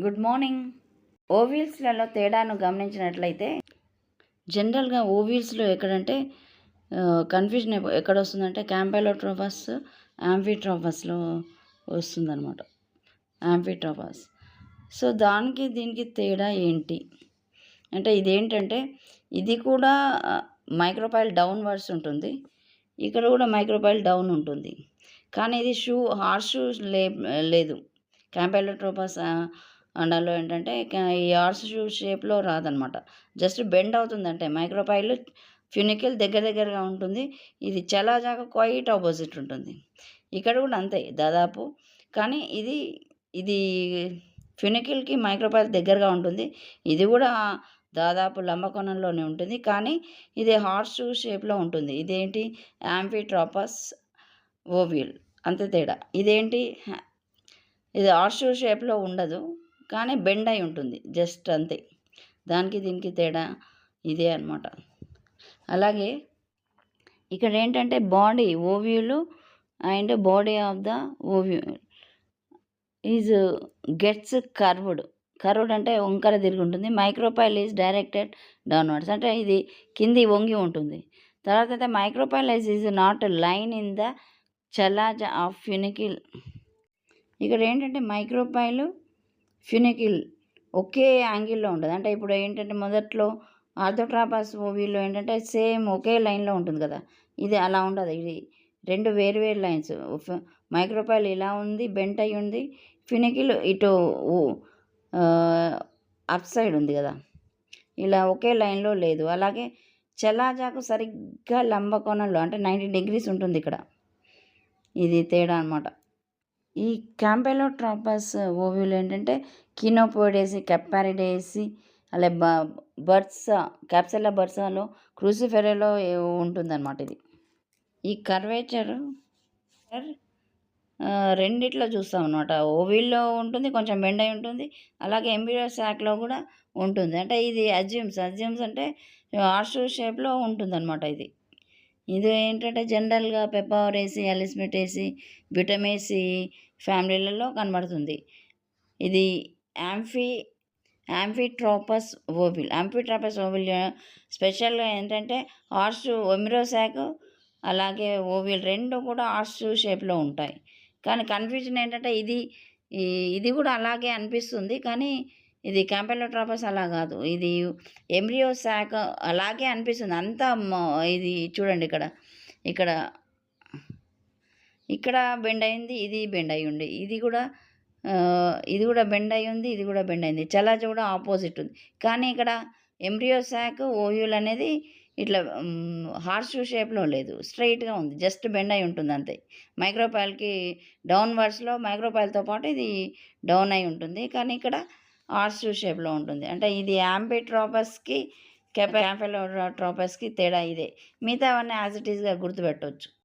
Good morning. ఓవిల్స్లలో తేడాను గమనించినట్లయితే జనరల్గా ఓవిల్స్లో ఎక్కడంటే కన్ఫ్యూజన్ ఎక్కడ వస్తుందంటే క్యాంపెలోట్రోపస్ యాంఫీట్రోపస్లో వస్తుందన్నమాట. యాంఫీట్రోపస్. సో దానికి దీనికి తేడా ఏంటి అంటే ఇదేంటంటే ఇది కూడా మైక్రోపైల్ డౌన్వర్డ్స్ ఉంటుంది, ఇక్కడ కూడా మైక్రోపైల్ డౌన్ ఉంటుంది. కానీ ఇది హార్స్ షూ లేదు. క్యాంపెలోట్రోపస్ అండాలో ఏంటంటే ఈ హార్స్ షూ షేప్లో రాదనమాట. జస్ట్ బెండ్ అవుతుందంటే మైక్రోపైల్ ఫ్యూనికిల్ దగ్గరగా ఉంటుంది. ఇది చలాజాగా క్వైట్ ఆపోజిట్ ఉంటుంది. ఇక్కడ కూడా అంతే దాదాపు. కానీ ఇది ఫ్యూనికిల్కి మైక్రోపైల్ దగ్గరగా ఉంటుంది. ఇది కూడా దాదాపు లంబకోణంలోనే ఉంటుంది, కానీ ఇది హార్స్ షూ షేప్లో ఉంటుంది. ఇదేంటి యాంఫీట్రోపస్ ఓవిల్, అంతే తేడా. ఇదేంటి ఇది హార్స్ షూ షేప్లో ఉండదు, కానీ బెండ్ అయి ఉంటుంది, జస్ట్ అంతే. దానికి దీనికి తేడా ఇదే అనమాట. అలాగే ఇక్కడ ఏంటంటే body ovule and body of the ovule is gets curved అంటే వంకర తిరిగి ఉంటుంది. మైక్రోపైల్ ఈజ్ డైరెక్టెడ్ డౌన్వర్డ్స్ అంటే ఇది కింది వంగి ఉంటుంది. తర్వాత అయితే micropyle is not line in the chalaza of funicle. ఇక్కడ ఏంటంటే మైక్రోపైల్ ఫ్యూనికిల్ ఒకే యాంగిల్లో ఉంటుంది. అంటే ఇప్పుడు ఏంటంటే మొదట్లో ఆర్థోట్రాపస్ ఓవిల్లో ఏంటంటే సేమ్ ఒకే లైన్లో ఉంటుంది కదా, ఇది అలా ఉండదు. ఇది రెండు వేరు లైన్స్. మైక్రోపైల్ ఇలా ఉంది, బెంట్ అయి ఉంది. ఫ్యూనికిల్ ఇటు అప్ సైడ్ ఉంది కదా, ఇలా ఒకే లైన్లో లేదు. అలాగే చలాజాకు సరిగ్గా లంబకోణంలో అంటే 90 degrees ఉంటుంది ఇక్కడ. ఇది తేడా అనమాట. ఈ క్యాంపెలోట్రోపస్ ఓవ్యూల్ ఏంటంటే కినోపోయిడేసి, కెప్పారిడేసి, అలాగే బర్సా, క్యాప్సెలా బర్సాలో, క్రూసిఫెరాలో ఉంటుందన్నమాట. ఇది ఈ కర్వేచర్ రెండిట్లో చూస్తాం అనమాట. ఓవిల్లో ఉంటుంది, కొంచెం బెండ్ అయి ఉంటుంది. అలాగే ఎంబ్రియో సాక్లో కూడా ఉంటుంది. అంటే ఇది అజ్యూమ్స్ అంటే హార్స్ షూ షేప్లో ఉంటుందన్నమాట. ఇది ఏంటంటే జనరల్గా పెపావరేసి, అలిస్మెటేసి, బ్యూటమేసి ఫ్యామిలీలలో కనబడుతుంది. ఇది యాంఫీట్రోపస్ ఓవిల్ స్పెషల్గా ఏంటంటే హార్స్ ఒమిరోసాక్ అలాగే ఓవిల్ రెండు కూడా హార్స్ షూ షేప్లో ఉంటాయి. కానీ కన్ఫ్యూజన్ ఏంటంటే ఇది కూడా అలాగే అనిపిస్తుంది, కానీ ఇది క్యాంపెలోట్రోపస్ అలా కాదు. ఇది ఎంబ్రియో సాక్ అలాగే అనిపిస్తుంది అంతా. ఇది చూడండి, ఇక్కడ బెండ్ అయింది, ఇది బెండ్ అయి ఉంది. ఇది కూడా బెండ్ అయి ఉంది, ఇది కూడా బెండ్ అయింది. చలాజ కూడా ఆపోజిట్ ఉంది. కానీ ఇక్కడ ఎంబ్రియో సాక్ ఓవ్యూల్ అనేది ఇట్లా హార్స్ షూ షేప్లో లేదు, స్ట్రైట్గా ఉంది, జస్ట్ బెండ్ అయి ఉంటుంది అంతే. మైక్రోపైల్కి డౌన్వర్డ్స్లో మైక్రోపైల్తో పాటు ఇది డౌన్ అయి ఉంటుంది, కానీ ఇక్కడ హార్స్ షూ షేప్లో ఉంటుంది. అంటే ఇది యాంఫీట్రోపస్కి క్యాంపెలోట్రోపస్కి తేడా ఇదే. మిగతా అవన్నీ యాజ్ ఇట్ ఈస్గా గుర్తుపెట్టవచ్చు.